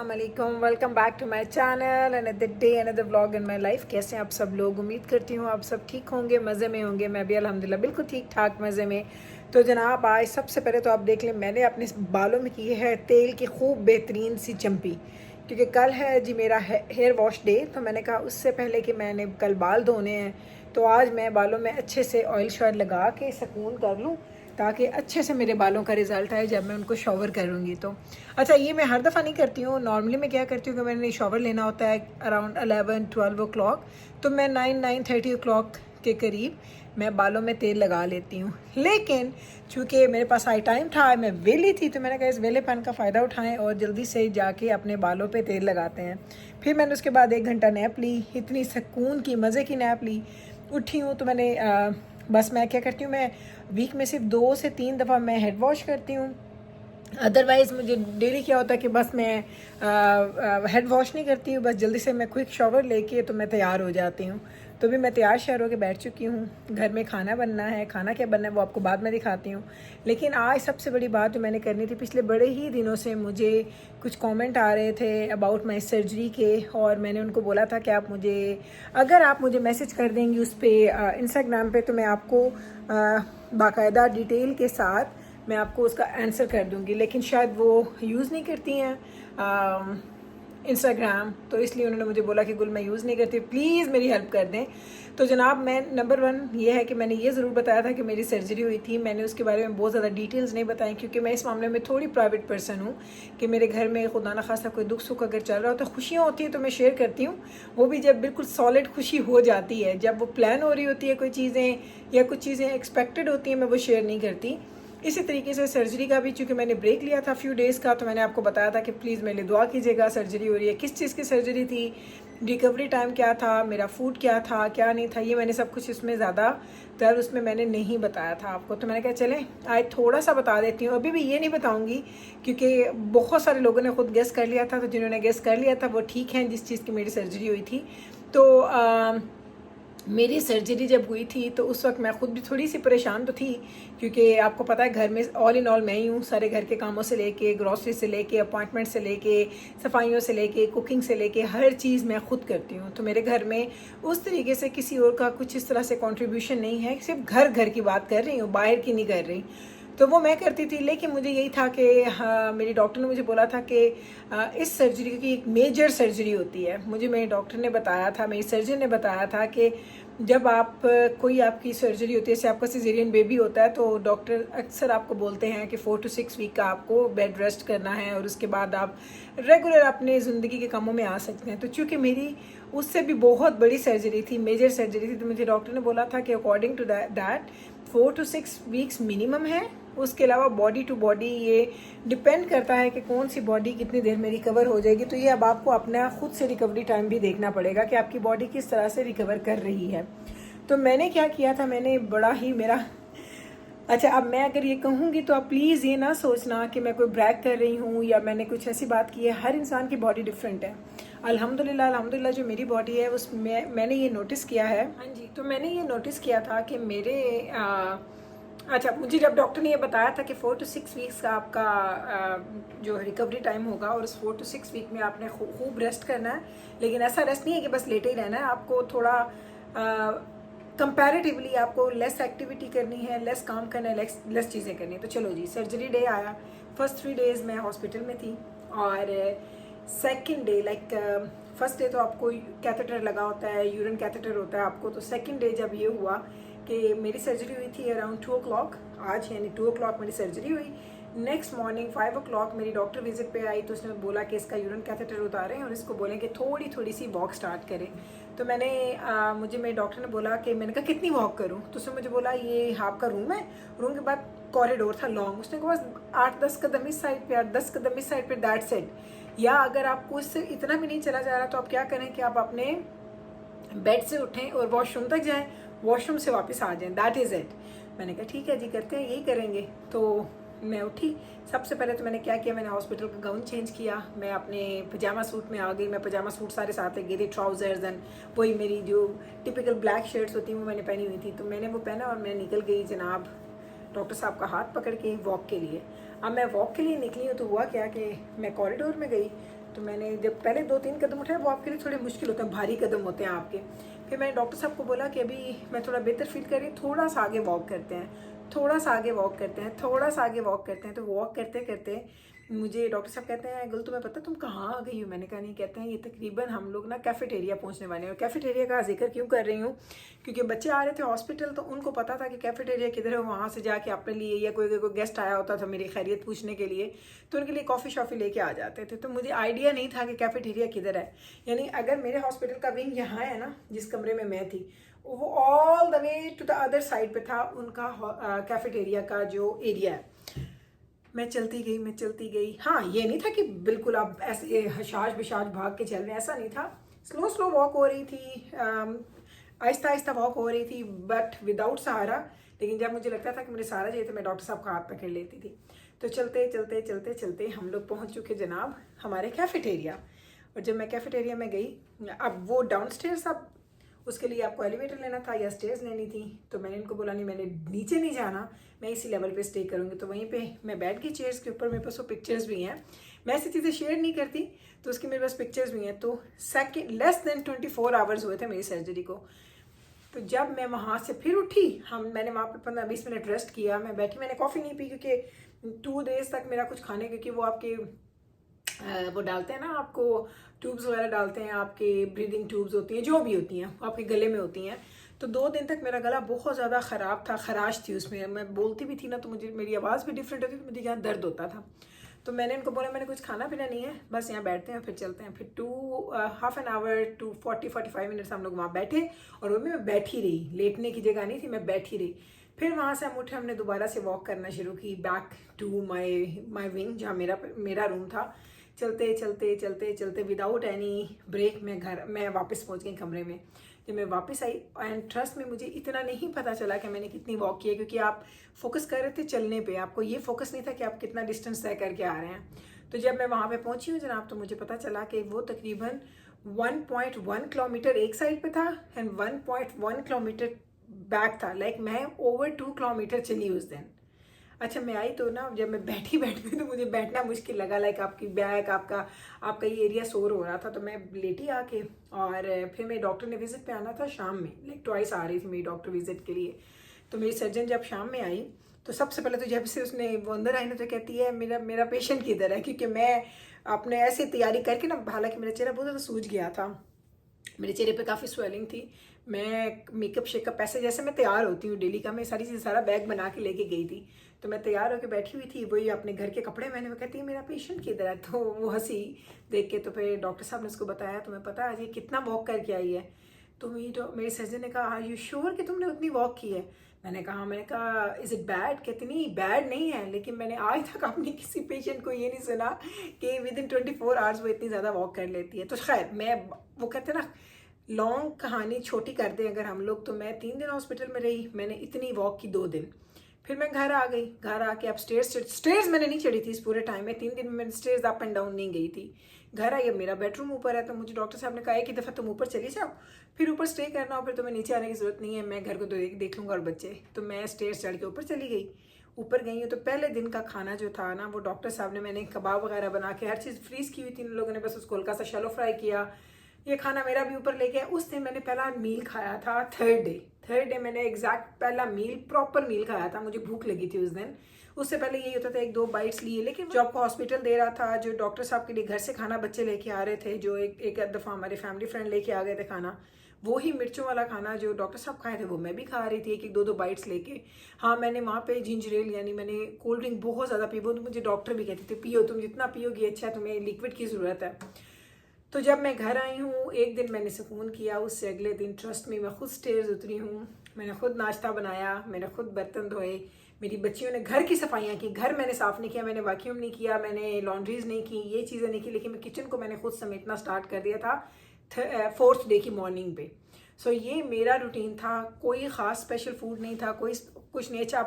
अस्सलाम वालेकुम, welcome back to my channel another day another vlog in my life. कैसे हैं आप सब लोग? उम्मीद करती हूँ आप सब ठीक होंगे, मज़े में होंगे। मैं भी अल्हम्दुलिल्लाह बिल्कुल ठीक ठाक मज़े में। तो जनाब आज सबसे पहले तो आप देख लें, मैंने अपने बालों में की है तेल की खूब बेहतरीन सी चंपी, क्योंकि कल है जी मेरा हेयर वॉश डे। तो मैंने कहा उससे पहले कि मैंने कल बाल धोने हैं तो आज मैं बालों में अच्छे से ऑयल शॉयल लगा के सुकून कर लूँ, ताकि अच्छे से मेरे बालों का रिज़ल्ट आए जब मैं उनको शॉवर करूँगी। तो अच्छा, ये मैं हर दफ़ा नहीं करती हूँ। नॉर्मली मैं क्या करती हूँ कि मैंने शॉवर लेना होता है अराउंड 11-12 ओ क्लॉक, तो मैं 9-9:30 ओ क्लॉक के करीब मैं बालों में तेल लगा लेती हूँ। लेकिन चूँकि मेरे पास आई टाइम था, मैं वेली थी, तो मैंने कहा इस वेलेपन का फ़ायदा उठाएं और जल्दी से जाके अपने बालों पे तेल लगाते हैं। फिर मैंने उसके बाद 1 घंटा नैप ली, इतनी सुकून की मज़े की नैप ली। उठी हूँ तो मैंने बस मैं क्या करती हूँ, मैं वीक में सिर्फ 2 से 3 दफ़ा मैं हेड वॉश करती हूँ। अदरवाइज़ मुझे डेली क्या होता है कि बस मैं हेड वॉश नहीं करती हूँ, बस जल्दी से मैं क्विक शॉवर लेके तो मैं तैयार हो जाती हूँ। तो भी मैं तैयार श्यार होकर बैठ चुकी हूँ। घर में खाना बनना है, खाना क्या बनना है वो आपको बाद में दिखाती हूँ। लेकिन आज सबसे बड़ी बात जो मैंने करनी थी, पिछले बड़े ही दिनों से मुझे कुछ कमेंट आ रहे थे अबाउट माई सर्जरी के, और मैंने उनको बोला था कि आप मुझे, अगर आप मुझे मैसेज कर देंगी उस पर इंस्टाग्राम पे, तो मैं आपको बाकायदा डिटेल के साथ मैं आपको उसका आंसर कर दूंगी। लेकिन शायद वो यूज़ नहीं करती हैं इंस्टाग्राम, तो इसलिए उन्होंने मुझे बोला कि गुल मैं यूज़ नहीं करती, प्लीज़ मेरी हेल्प कर दें। तो जनाब, मैं नंबर 1 ये है कि मैंने ये ज़रूर बताया था कि मेरी सर्जरी हुई थी। मैंने उसके बारे में बहुत ज़्यादा डिटेल्स नहीं बताई, क्योंकि मैं इस मामले में थोड़ी प्राइवेट पर्सन हूँ कि मेरे घर में खुदा न खासा कोई दुख सुख अगर चल रहा हो तो खुशियाँ होती हैं तो मैं शेयर करती हूँ। वो भी जब बिल्कुल सॉलिड खुशी हो जाती है, जब वो प्लान हो रही होती है कोई चीज़ें या कुछ चीज़ें एक्सपेक्टेड होती हैं, मैं वो शेयर नहीं करती। इसी तरीके से सर्जरी का भी, चूँकि मैंने ब्रेक लिया था फ्यू डेज़ का, तो मैंने आपको बताया था कि प्लीज़ मेरे लिए दुआ कीजिएगा। सर्जरी हो रही है, किस चीज़ की सर्जरी थी, रिकवरी टाइम क्या था, मेरा फूड क्या था क्या नहीं था, ये मैंने सब कुछ इसमें ज़्यादातर उसमें मैंने नहीं बताया था आपको। तो मैंने कहा चलें आज थोड़ा सा बता देती हूँ। अभी भी ये नहीं बताऊँगी क्योंकि बहुत सारे लोगों ने खुद गेस कर लिया था, तो जिन्होंने गेस कर लिया था वो ठीक है जिस चीज़ की मेरी सर्जरी हुई थी। तो मेरी सर्जरी जब हुई थी तो उस वक्त मैं ख़ुद भी थोड़ी सी परेशान तो थी, क्योंकि आपको पता है घर में ऑल इन ऑल मैं ही हूँ। सारे घर के कामों से लेके, ग्रॉसरी से लेके, अपॉइंटमेंट से लेके, सफाइयों से लेके, कुकिंग से लेके, हर चीज़ मैं ख़ुद करती हूँ। तो मेरे घर में उस तरीके से किसी और का कुछ इस तरह से कंट्रीब्यूशन नहीं है। सिर्फ घर की बात कर रही हूँ, बाहर की नहीं कर रही। तो वो मैं करती थी। लेकिन मुझे यही था कि हाँ, मेरी डॉक्टर ने मुझे बोला था कि इस सर्जरी की एक मेजर सर्जरी होती है। मुझे मेरे डॉक्टर ने बताया था, मेरी सर्जन ने बताया था कि जब आप कोई आपकी सर्जरी होती है, जैसे आपका सिजेरियन बेबी होता है, तो डॉक्टर अक्सर आपको बोलते हैं कि 4 to 6 वीक का आपको बेड रेस्ट करना है और उसके बाद आप रेगुलर अपने ज़िंदगी के कामों में आ सकते हैं। तो चूँकि मेरी उससे भी बहुत बड़ी सर्जरी थी, मेजर सर्जरी थी, तो मुझे डॉक्टर ने बोला था कि according to that 4 to 6 weeks minimum है। उसके अलावा बॉडी टू बॉडी ये डिपेंड करता है कि कौन सी बॉडी कितनी देर में रिकवर हो जाएगी। तो ये अब आपको अपना खुद से रिकवरी टाइम भी देखना पड़ेगा कि आपकी बॉडी किस तरह से रिकवर कर रही है। तो मैंने क्या किया था, मैंने बड़ा ही मेरा अच्छा, अब मैं अगर ये कहूँगी तो आप प्लीज़ ये ना सोचना कि मैं कोई ब्रैग कर रही हूँ या मैंने कुछ ऐसी बात की है। हर इंसान की बॉडी डिफरेंट है। अल्हम्दुलिल्लाह जो मेरी बॉडी है उसमें मैंने ये नोटिस किया है। हाँ जी, तो मैंने ये नोटिस किया था कि मेरे अच्छा, मुझे जब डॉक्टर ने ये बताया था कि 4 to 6 वीक्स का आपका जो रिकवरी टाइम होगा, और उस 4 to 6 वीक में आपने खूब रेस्ट करना है। लेकिन ऐसा रेस्ट नहीं है कि बस लेटे ही रहना है, आपको थोड़ा कंपैरेटिवली आपको लेस एक्टिविटी करनी है, लेस काम करना है, लेस चीज़ें करनी है। तो चलो जी, सर्जरी डे आया। फर्स्ट 3 डेज़ मैं हॉस्पिटल में थी, और सेकंड डे फर्स्ट डे तो आपको कैथेटर लगा होता है, यूरिन कैथेटर होता है आपको। तो सेकंड डे जब ये हुआ कि मेरी सर्जरी हुई थी अराउंड 2 o'clock, आज यानी 2 o'clock मेरी सर्जरी हुई। नेक्स्ट मॉर्निंग 5 o'clock मेरी डॉक्टर विजिट पे आई, तो उसने बोला कि इसका यूरिन कैथेटर उतारें और इसको बोलें कि थोड़ी सी वॉक स्टार्ट करें। तो मैंने मुझे मेरे डॉक्टर ने बोला कि, मैंने कहा कितनी वॉक करूं? तो उसने मुझे बोला ये आपका रूम है, रूम के बाद कॉरिडोर था लॉन्ग, उसने कहा बस 8-10 कदम इस साइड पे, 8-10 कदम इस साइड पे, दैट्स इट। या अगर आपको इससे इतना भी नहीं चला जा रहा तो आप क्या करें कि आप अपने बेड से उठें और वॉशरूम तक जाएं, वॉशरूम से वापस आ जाएं, दैट इज़ इट। मैंने कहा ठीक है जी, करते हैं, यही करेंगे। तो मैं उठी। सबसे पहले तो मैंने क्या किया, मैंने हॉस्पिटल का गाउन चेंज किया, मैं अपने पजामा सूट में आ गई। मैं पजामा सूट सारे साथ ले गई थी, ट्राउज़र्स एंड वही मेरी जो टिपिकल ब्लैक शर्ट्स होती हैं वो मैंने पहनी हुई थी। तो मैंने वो पहना और मैं निकल गई जनाब डॉक्टर साहब का हाथ पकड़ के वॉक के लिए। अब मैं वॉक के लिए निकली हूँ तो हुआ क्या कि मैं कॉरिडोर में गई, तो मैंने जब पहले 2-3 कदम उठाए, वो आपके लिए थोड़े मुश्किल होते हैं, भारी कदम होते हैं आपके। फिर मैंने डॉक्टर साहब को बोला कि अभी मैं थोड़ा बेहतर फील कर रही हूँ, थोड़ा सा आगे वॉक करते हैं, थोड़ा सा आगे वॉक करते हैं, थोड़ा सा आगे वॉक करते हैं। तो वॉक करते करते मुझे डॉक्टर साहब कहते हैं, गुल तुम्हें पता तुम कहाँ आ गई हो? मैंने कहा नहीं। कहते हैं ये तकरीबन हम लोग ना कैफेटेरिया पहुँचने वाले हैं। और कैफेटेरिया का जिक्र क्यों कर रही हूँ, क्योंकि बच्चे आ रहे थे हॉस्पिटल, तो उनको पता था कि कैफेटेरिया किधर है। वहाँ से जाके अपने लिए, या कोई गेस्ट आया होता था मेरी खैरियत पूछने के लिए, तो उनके लिए कॉफ़ी शॉफ़ी लेके आ जाते थे। तो मुझे आइडिया नहीं था कि कैफेटेरिया किधर है। यानी अगर मेरे हॉस्पिटल का विंग यहाँ है ना, जिस कमरे में मैं थी, वो all the way to the other side पे था उनका कैफेटेरिया का जो एरिया है। मैं चलती गई। हाँ, ये नहीं था कि बिल्कुल आप ऐसे हशाश बिशाश भाग के चल रहे हैं, ऐसा नहीं था। स्लो वॉक हो रही थी, आहिस्ता आहिस्ता वॉक हो रही थी, बट विदाउट सहारा। लेकिन जब मुझे लगता था कि मेरे सहारा चाहिए, तो मैं डॉक्टर साहब का हाथ पकड़ लेती थी। तो चलते हम लोग पहुंच चुके जनाब हमारे कैफेटेरिया। और जब मैं कैफेटेरिया में गई, अब वो डाउन स्टेयर्स, अब उसके लिए आपको एलिवेटर लेना था या स्टेयर्स लेनी थी। तो मैंने इनको बोला नहीं, मैंने नीचे नहीं जाना, मैं इसी लेवल पे स्टे करूँगी। तो वहीं पे मैं बैठ गई चेयर्स के ऊपर। मेरे पास वो पिक्चर्स भी हैं, मैं ऐसी चीज़ें शेयर नहीं करती, तो उसकी मेरे पास पिक्चर्स भी हैं। तो लेस देन 24 आवर्स हुए थे मेरी सर्जरी को। तो जब मैं वहाँ से फिर उठी, मैंने वहाँ पे 15-20 मिनट रेस्ट किया। मैं बैठी, मैंने कॉफ़ी नहीं पी, क्योंकि 2 डेज तक मेरा कुछ खाने, क्योंकि वो आपके वो डालते हैं ना, आपको ट्यूब्स वगैरह डालते हैं, आपके ब्रीदिंग ट्यूब्स होती हैं, जो भी होती हैं आपके गले में होती हैं। तो 2 दिन तक मेरा गला बहुत ज़्यादा ख़राब था, खराश थी उसमें। मैं बोलती भी थी ना, तो मुझे मेरी आवाज़ भी डिफरेंट होती थी, मुझे यहाँ दर्द होता था। तो मैंने उनको बोला मैंने कुछ खाना पीना नहीं है, बस यहाँ बैठते हैं, फिर चलते हैं। फिर half an hour to 40-45 minutes हम लोग वहाँ बैठे, और वो भी मैं बैठी रही, लेटने की जगह नहीं थी, मैं बैठी रही। फिर वहाँ से हम उठे, हमने दोबारा से वॉक करना शुरू की बैक टू माई विंग, जहाँ मेरा रूम था। चलते विदाउट एनी ब्रेक मैं वापस पहुँच गई कमरे में। जब मैं वापस आई, एंड ट्रस्ट में मुझे इतना नहीं पता चला कि मैंने कितनी वॉक की है, क्योंकि आप फोकस कर रहे थे चलने पे, आपको ये फोकस नहीं था कि आप कितना डिस्टेंस तय करके आ रहे हैं। तो जब मैं वहाँ पे पहुँची हूँ जनाब, तो मुझे पता चला कि वो तकरीबन 1.1 किलोमीटर एक साइड पे था, एंड 1.1 किलोमीटर बैक था। लाइक मैं ओवर 2 किलोमीटर चली उस दिन। अच्छा, मैं आई तो ना, जब मैं बैठी तो मुझे बैठना मुश्किल लगा। लाइक आपकी बैक, आपका ये एरिया सोर हो रहा था। तो मैं लेटी आके, और फिर मेरे डॉक्टर ने विजिट पे आना था शाम में, लाइक ट्वाइस आ रही थी मेरी डॉक्टर विजिट के लिए। तो मेरी सर्जन जब शाम में आई, तो सबसे पहले तो जब से उसने वो अंदर आई ना, तो कहती है मेरा पेशेंट किधर है, क्योंकि मैं अपने ऐसी तैयारी करके ना, हालांकि मेरा चेहरा बहुत ज़्यादा सूज गया था, मेरे चेहरे पे काफ़ी स्वेलिंग थी। मैं मेकअप शेकअप ऐसे जैसे मैं तैयार होती हूँ डेली का, मैं सारी चीज़ सारा बैग बना के लेके गई थी। तो मैं तैयार होकर बैठी हुई थी, वही अपने घर के कपड़े मैंने, वो कहती है मेरा पेशेंट किधर है। तो वो हंसी देख के, तो फिर डॉक्टर साहब ने उसको बताया, तुम्हें पता है आज ये कितना वॉक करके आई है? तो मेरी सर्जन ने कहा, आर यू श्योर कि तुमने उतनी वॉक की है? मैंने कहा इज़ इट बैड? कहती नहीं, बैड नहीं है, लेकिन मैंने आज तक अपने किसी पेशेंट को ये नहीं सुना कि विद इन 24 आवर्स वो इतनी ज़्यादा वॉक कर लेती है। तो खैर, वो कहते ना, लॉन्ग कहानी छोटी कर दें अगर हम लोग, तो मैं 3 दिन हॉस्पिटल में रही, मैंने इतनी वॉक की 2 दिन। फिर मैं घर आ गई, घर आके अब स्टेयर्स मैंने नहीं चढ़ी थी इस पूरे टाइम में। 3 दिन में मैंने स्टेयर्स अप एंड डाउन नहीं गई थी। घर आई, अब मेरा बेडरूम ऊपर है, तो मुझे डॉक्टर साहब ने कहा एक ही दफ़ा तुम ऊपर चली जाओ, फिर ऊपर स्टे करना हो, फिर तुम्हें नीचे आने की ज़रूरत नहीं है, मैं घर को देख लूँगा और बच्चे। तो मैं स्टेयर्स चढ़ के ऊपर चली गई। ऊपर गई हूँ तो पहले दिन का खाना जो था ना, वो डॉक्टर साहब ने, मैंने कबाब वगैरह बना के हर चीज़ फ्रीज़ की हुई थी, इन लोगों ने बस उसको हल्का सा शैलो फ्राई किया। ये खाना मेरा भी ऊपर लेके, उस दिन मैंने पहला मील खाया था। थर्ड डे मैंने एग्जैक्ट पहला मील, प्रॉपर मील खाया था। मुझे भूख लगी थी उस दिन। उससे पहले यही होता था 1-2 बाइट्स लिए, लेकिन जो आपको हॉस्पिटल दे रहा था, जो डॉक्टर साहब के लिए घर से खाना बच्चे लेके आ रहे थे, जो एक दफ़ा हमारे फैमिली फ्रेंड लेके आ गए थे खाना, वो ही मिर्चों वाला खाना जो डॉक्टर साहब खाए थे, वो मैं भी खा रही थी, 1-2 बाइट्स लेके। हाँ, मैंने वहाँ पे जिंजर एल, यानी मैंने कोल्ड ड्रिंक बहुत ज़्यादा पी। वो तो मुझे डॉक्टर भी कहते थे, पियो, तुम जितना पियोगी अच्छा है, तुम्हें लिक्विड की ज़रूरत है। तो जब मैं घर आई हूँ, एक दिन मैंने सुकून किया, उससे अगले दिन ट्रस्ट में मैं खुद स्टेयर्स उतरी हूँ, मैंने खुद नाश्ता बनाया, मैंने खुद बर्तन धोए, मेरी बच्चियों ने घर की सफाइयाँ की। घर मैंने साफ़ नहीं किया, मैंने वैक्यूम नहीं किया, मैंने लॉन्ड्रीज नहीं की, ये चीज़ें नहीं की, लेकिन मैं किचन को मैंने खुद समेटना स्टार्ट कर दिया था 4th डे की मॉर्निंग पे। सो ये मेरा रूटीन था, कोई ख़ास स्पेशल फूड नहीं था, कोई कुछ नहीं। अच्छा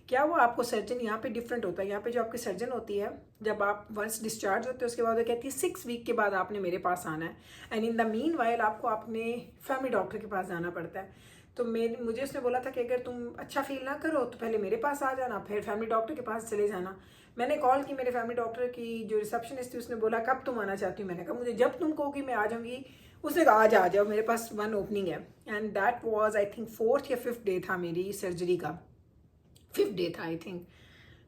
क्या हुआ, आपको सर्जन यहाँ पे डिफरेंट होता है। यहाँ पे जो आपकी सर्जन होती है, जब आप वंस डिस्चार्ज होते हो उसके बाद वो कहती है 6 वीक के बाद आपने मेरे पास आना है, and in the mean while आपको अपने फैमिली डॉक्टर के पास जाना पड़ता है। तो मुझे उसने बोला था कि अगर तुम अच्छा फील ना करो तो पहले मेरे पास आ जाना, फिर फैमिली डॉक्टर के पास चले जाना। मैंने कॉल की मेरे फैमिली डॉक्टर की जो रिसेप्शनिस्ट थी, उसने बोला कब तुम आना चाहती हो। मैंने कहा मुझे जब तुम कहोगी मैं आ जाऊँगी। उसने कहा आज आ जाओ, मेरे पास 1 ओपनिंग है। And that was I think 4th या 5th डे था मेरी सर्जरी का, 5th डे था आई थिंक।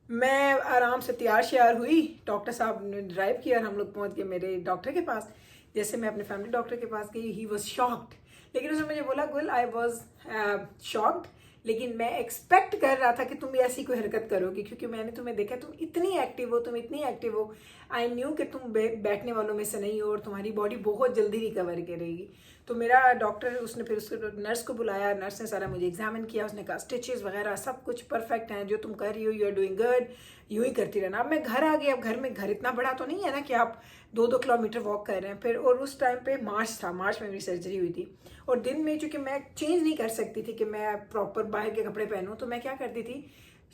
मैं आराम से तैयार श्यार हुई, डॉक्टर साहब ने ड्राइव किया और हम लोग पहुंच गए मेरे डॉक्टर के पास। जैसे मैं अपने फैमिली डॉक्टर के पास गई, ही वॉज शॉक्ड। लेकिन उसने मुझे बोला गुल आई वॉज शॉक्ड, लेकिन मैं एक्सपेक्ट कर रहा था कि तुम भी ऐसी कोई हरकत करोगी, क्योंकि मैंने तुम्हें देखा तुम इतनी एक्टिव हो, तुम इतनी एक्टिव हो। आई न्यू कि तुम बैठने वालों में से नहीं हो और तुम्हारी बॉडी बहुत जल्दी रिकवर करेगी। तो मेरा डॉक्टर, उसने फिर उसको नर्स को बुलाया, नर्स ने सारा मुझे एग्जामिन किया। उसने कहा स्टिचेस वगैरह सब कुछ परफेक्ट हैं, जो तुम कर रही हो यू आर डूइंग गुड, यूँ ही करती रहना। अब मैं घर आ गई। अब घर इतना बड़ा तो नहीं है ना कि आप 2-2 किलोमीटर वॉक कर रहे हैं फिर। और उस टाइम पे मार्च था, मार्च में मेरी सर्जरी हुई थी। और दिन में चूँकि मैं चेंज नहीं कर सकती थी कि मैं प्रॉपर बाहर के कपड़े पहनूँ, तो मैं क्या करती थी,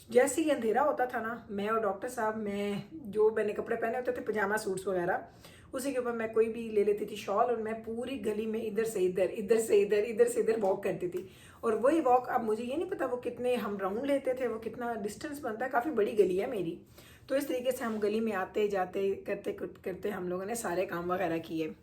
जैसे ही अंधेरा होता था ना, मैं और डॉक्टर साहब, मैंने कपड़े पहने होते थे पजामा सूट्स वगैरह, उसी के ऊपर मैं कोई भी ले लेती थी शॉल, और मैं पूरी गली में इधर से इधर, इधर से इधर, इधर से इधर वॉक करती थी। और वही वॉक, अब मुझे ये नहीं पता वो कितने हम राउंड लेते थे, वो कितना डिस्टेंस बनता है, काफ़ी बड़ी गली है मेरी। तो इस तरीके से हम गली में आते जाते करते करते हम लोगों ने सारे काम वगैरह किए।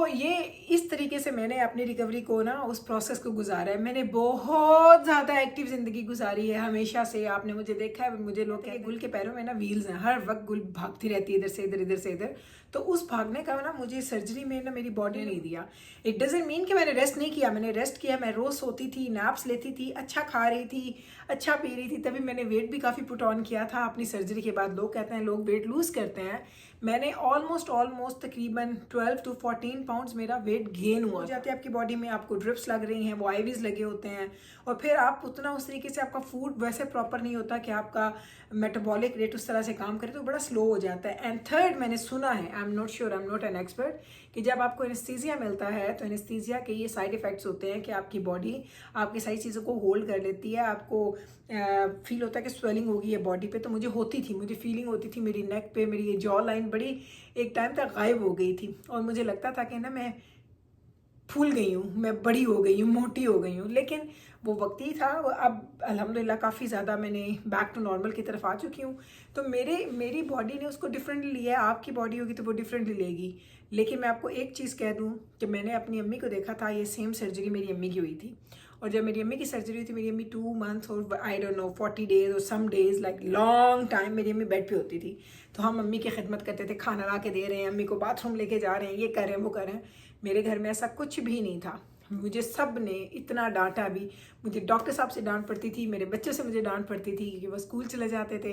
ये इस तरीके से मैंने अपनी रिकवरी को ना, उस प्रोसेस को गुजारा है। मैंने बहुत ज़्यादा एक्टिव ज़िंदगी गुजारी है हमेशा से। आपने मुझे देखा है, मुझे लोग कहते हैं गुल के पैरों में ना व्हील्स हैं, हर वक्त गुल भागती रहती है इधर से इधर, इधर से इधर। तो उस भागने का ना मुझे सर्जरी में ना मेरी बॉडी नहीं दिया। इट डजंट मीन कि मैंने रेस्ट नहीं किया, मैंने रेस्ट किया। मैं रोज़ सोती थी, नैप्स लेती थी, अच्छा खा रही थी, अच्छा पी रही थी। तभी मैंने वेट भी काफ़ी पुट ऑन किया था अपनी सर्जरी के बाद। लोग कहते हैं लोग वेट लूज़ करते हैं, मैंने ऑलमोस्ट तकरीबन 12 to 14 पाउंड्स मेरा वेट गेन हुआ जाते हैं। आपकी बॉडी में आपको ड्रिप्स लग रही हैं, वो आईवीज लगे होते हैं, और फिर आप उतना उस तरीके से आपका फूड वैसे प्रॉपर नहीं होता कि आपका मेटाबॉलिक रेट उस तरह से काम करे, तो बड़ा स्लो हो जाता है। एंड थर्ड, मैंने सुना है, I am not sure, I am not an expert, कि जब आपको एनेस्थीसिया मिलता है तो एनेस्थीसिया के ये साइड इफ़ेक्ट्स होते हैं कि आपकी बॉडी आपकी सारी चीज़ों को होल्ड कर लेती है। आपको फील होता है कि स्वेलिंग होगी है बॉडी पे। तो मुझे होती थी, मुझे फीलिंग होती थी मेरी नेक पे, मेरी ये जॉ लाइन बड़ी एक टाइम तक गायब हो गई थी, और मुझे लगता था कि ना मैं फूल गई हूँ, मैं बड़ी हो गई हूँ, मोटी हो गई हूँ। लेकिन वो वक्त ही था। अब अल्हम्दुलिल्लाह काफ़ी ज़्यादा मैंने बैक टू नॉर्मल की तरफ आ चुकी हूँ। तो मेरी बॉडी ने उसको डिफरेंटली लिया है। आपकी बॉडी होगी तो वो डिफरेंटली लेगी। लेकिन मैं आपको एक चीज़ कह दूँ कि मैंने अपनी अम्मी को देखा था, ये सेम सर्जरी मेरी अम्मी की हुई थी। और जब मेरी अम्मी की सर्जरी हुई थी, मेरी अम्मी 2 months और आई डोंट नो 40 days और some days like long time मेरी अम्मी बेड पे होती थी। तो हम अम्मी की खिदमत करते थे, खाना ला के दे रहे हैं, अम्मी को बाथरूम लेके जा रहे हैं, ये कर रहे हैं, वो कर रहे हैं। मेरे घर में ऐसा कुछ भी नहीं था। मुझे सब ने इतना डांटा भी, मुझे डॉक्टर साहब से डांट पड़ती थी, मेरे बच्चों से मुझे डांट पड़ती थी, क्योंकि वो स्कूल चले जाते थे,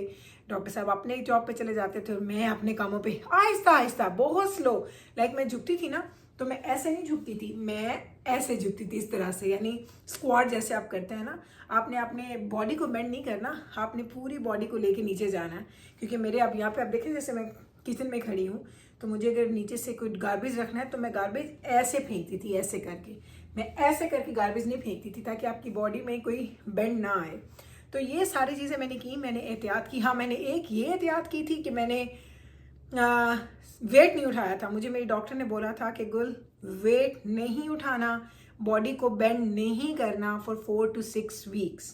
डॉक्टर साहब अपने जॉब पे चले जाते थे और मैं अपने कामों पे आहिस्ता आहिस्ता, बहुत स्लो। लाइक मैं झुकती थी ना, तो मैं ऐसे नहीं झुकती थी, मैं ऐसे झुकती थी इस तरह से, यानी स्क्वाट जैसे आप करते हैं ना। आपने अपने बॉडी को बेंड नहीं करना, आपने पूरी बॉडी को लेके नीचे जाना है। क्योंकि मेरे अब यहाँ पे आप देखें, जैसे मैं किचन में खड़ी हूँ, तो मुझे अगर नीचे से कोई गार्बेज रखना है तो मैं गार्बेज ऐसे फेंकती थी, ऐसे करके। मैं ऐसे करके गार्बेज नहीं फेंकती थी ताकि आपकी बॉडी में कोई बेंड ना आए। तो ये सारी चीज़ें मैंने की, मैंने एहतियात की। हाँ, मैंने एक ये एहतियात की थी कि मैंने वेट नहीं उठाया था। मुझे मेरी डॉक्टर ने बोला था कि गुल वेट नहीं उठाना, बॉडी को बेंड नहीं करना फॉर 4 to 6 weeks।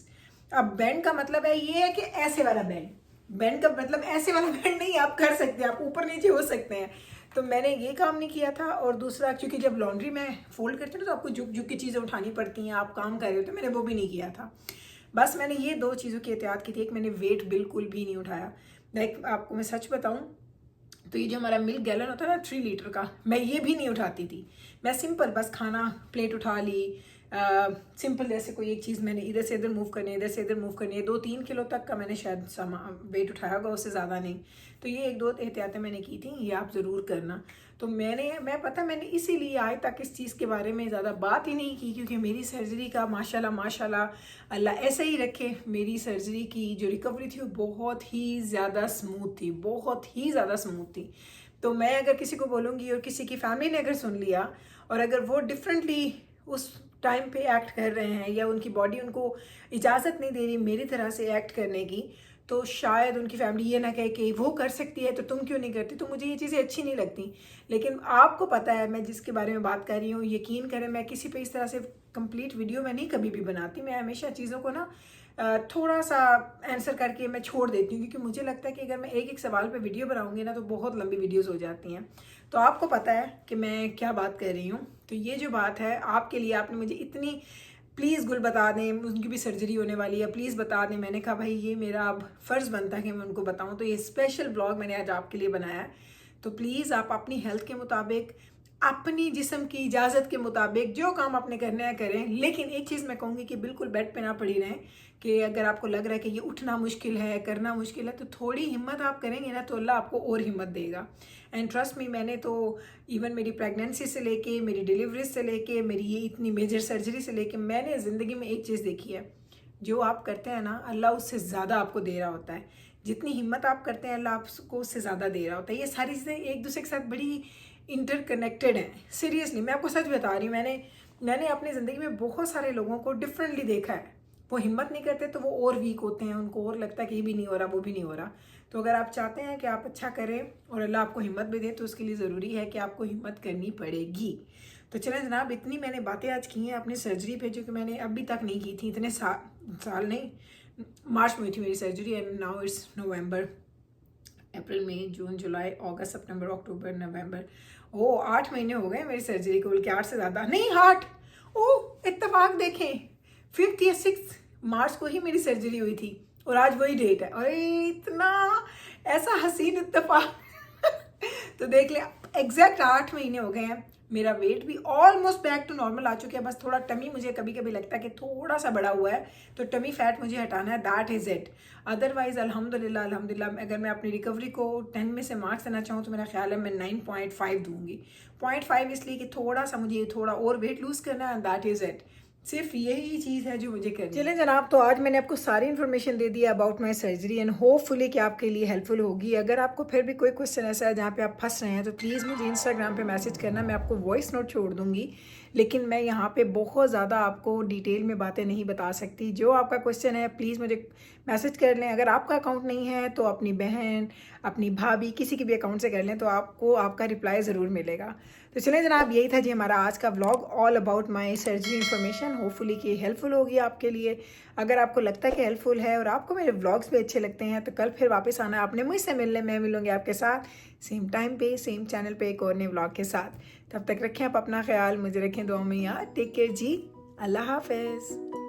अब बेंड का मतलब है ये है कि ऐसे वाला बेंड, बेंड का मतलब ऐसे वाला बेंड नहीं, आप कर सकते हैं, आप ऊपर नीचे हो सकते हैं। तो मैंने ये काम नहीं किया था। और दूसरा, क्योंकि जब लॉन्ड्री में फोल्ड करते हैं तो आपको झुक झुक की चीज़ें उठानी पड़ती हैं, आप काम कर रहे होते, मैंने वो भी नहीं किया था। बस मैंने ये 2 चीज़ों की एहतियात की थी। एक, मैंने वेट बिल्कुल भी नहीं उठाया। लाइक आपको मैं सच बताऊँ तो ये जो हमारा मिल्क गैलन होता है ना 3 लीटर का, मैं ये भी नहीं उठाती थी। मैं सिंपल बस खाना प्लेट उठा ली, सिंपल जैसे कोई एक चीज़ मैंने इधर से इधर मूव करनी है, इधर से इधर मूव करनी है। 2-3 किलो तक का मैंने शायद वेट उठाया होगा, उससे ज़्यादा नहीं। तो ये 1-2 एहतियातें मैंने की थी, ये आप ज़रूर करना। तो मैंने इसीलिए आज तक इस चीज़ के बारे में ज़्यादा बात ही नहीं की, क्योंकि मेरी सर्जरी का माशाल्लाह अल्लाह ऐसे ही रखे, मेरी सर्जरी की जो रिकवरी थी वो बहुत ही ज़्यादा स्मूथ थी, बहुत ही ज़्यादा स्मूथ थी। तो मैं अगर किसी को बोलूँगी और किसी की फैमिली ने अगर सुन लिया और अगर वो डिफरेंटली उस टाइम पे एक्ट कर रहे हैं या उनकी बॉडी उनको इजाज़त नहीं दे रही मेरी तरह से एक्ट करने की, तो शायद उनकी फैमिली ये ना कहे कि वो कर सकती है तो तुम क्यों नहीं करती। तो मुझे ये चीज़ें अच्छी नहीं लगती। लेकिन आपको पता है मैं जिसके बारे में बात कर रही हूँ, यकीन करें मैं किसी पे इस तरह से कंप्लीट वीडियो मैं नहीं कभी भी बनाती। मैं हमेशा चीज़ों को ना थोड़ा सा आंसर करके मैं छोड़ देती हूँ, क्योंकि मुझे लगता है कि अगर मैं एक एक सवाल पे वीडियो बनाऊंगी ना तो बहुत लंबी वीडियोस हो जाती हैं। तो आपको पता है कि मैं क्या बात कर रही हूँ। तो ये जो बात है आपके लिए, आपने मुझे इतनी, प्लीज़ गुल बता दें, उनकी भी सर्जरी होने वाली है, प्लीज़ बता दें। मैंने कहा भाई ये मेरा अब फ़र्ज़ बनता है कि मैं उनको बताऊँ, तो ये स्पेशल ब्लॉग मैंने आज आपके लिए बनाया है। तो प्लीज़ आप अपनी हेल्थ के मुताबिक, अपनी जिस्म की इजाज़त के मुताबिक जो काम आपने करने हैं करें। लेकिन एक चीज़ मैं कहूँगी कि बिल्कुल बेड पे ना पड़ी रहें, कि अगर आपको लग रहा है कि ये उठना मुश्किल है, करना मुश्किल है, तो थोड़ी हिम्मत आप करेंगे ना तो अल्लाह आपको और हिम्मत देगा। एंड ट्रस्ट मी, मैंने तो इवन मेरी प्रेगनेंसी से लेके, मेरी डिलीवरी से लेके, मेरी ये इतनी मेजर सर्जरी से लेके, मैंने ज़िंदगी में एक चीज़ देखी है, जो आप करते हैं ना अल्लाह उससे ज़्यादा आपको दे रहा होता है। जितनी हिम्मत आप करते हैं अल्लाह आपको उससे ज़्यादा दे रहा होता है। ये सारी चीज़ें एक दूसरे के साथ बड़ी इंटरकनेक्टेड हैं। सीरियसली मैं आपको सच बता रही हूँ। मैंने अपनी ज़िंदगी में बहुत सारे लोगों को डिफरेंटली देखा है। वो हिम्मत नहीं करते तो वो और वीक होते हैं, उनको और लगता है कि ये भी नहीं हो रहा, वो भी नहीं हो रहा। तो अगर आप चाहते हैं कि आप अच्छा करें और अल्लाह आपको हिम्मत भी दे, तो उसके लिए ज़रूरी है कि आपको हिम्मत करनी पड़ेगी। तो चलें जनाब, इतनी मैंने बातें आज की हैं अपनी सर्जरी पे, जो कि मैंने अभी तक नहीं की थी। इतने साल नहीं, मार्च में हुई थी मेरी सर्जरी एंड नाउ इट्स नवंबर, अप्रैल, मई, जून, जुलाई, अगस्त, सितंबर, अक्टूबर, नवंबर। ओ 8 महीने हो गए मेरी सर्जरी को, बल्कि 8 से ज़्यादा नहीं, 8। ओ इत्तेफाक देखें, 5 या 6 मार्च को ही मेरी सर्जरी हुई थी और आज वही डेट है। अरे इतना ऐसा हसीन इत्तेफाक तो देख ले, एग्जैक्ट 8 महीने हो गए हैं। मेरा वेट भी ऑलमोस्ट बैक टू नॉर्मल आ चुके हैं। बस थोड़ा टमी मुझे कभी कभी लगता है कि थोड़ा सा बड़ा हुआ है, तो टमी फैट मुझे हटाना है, दैट इज़ इट। अदरवाइज अल्हम्दुलिल्लाह अल्हम्दुलिल्लाह, अगर मैं अपनी रिकवरी को 10 में से मार्क्स देना चाहूँ तो मेरा ख्याल है मैं 9.5 दूंगी। 0.5 इसलिए कि थोड़ा सा मुझे थोड़ा और वेट लूज़ करना है, दैट इज़ इट। सिर्फ यही चीज़ है जो मुझे करनी है। चलें जनाब, तो आज मैंने आपको सारी इन्फॉर्मेशन दे दी है about my surgery and hopefully कि आपके लिए हेल्पफुल होगी। अगर आपको फिर भी कोई क्वेश्चन ऐसा है जहाँ पे आप फंस रहे हैं तो प्लीज़ मुझे इंस्टाग्राम पे मैसेज करना, मैं आपको वॉइस नोट छोड़ दूँगी। लेकिन मैं यहाँ पे बहुत ज़्यादा आपको डिटेल में बातें नहीं बता सकती। जो आपका क्वेश्चन है प्लीज़ मुझे मैसेज कर लें। अगर आपका अकाउंट नहीं है तो अपनी बहन, अपनी भाभी, किसी के भी अकाउंट से कर लें, तो आपको आपका रिप्लाई ज़रूर मिलेगा। तो चलें जनाब, यही था जी हमारा आज का vlog, all about my surgery information. Hopefully कि हेल्पफुल होगी आपके लिए। अगर आपको लगता है कि हेल्पफुल है और आपको मेरे व्लॉग्स भी अच्छे लगते हैं तो कल फिर वापस आना आपने मुझसे मिलने। मैं मिलूँगी आपके साथ सेम टाइम पे, सेम चैनल पे, एक और नए व्लॉग के साथ। तब तक रखें आप अपना ख्याल, मुझे रखें दुआ में याद। टेक केयर जी, अल्लाह हाफिज़।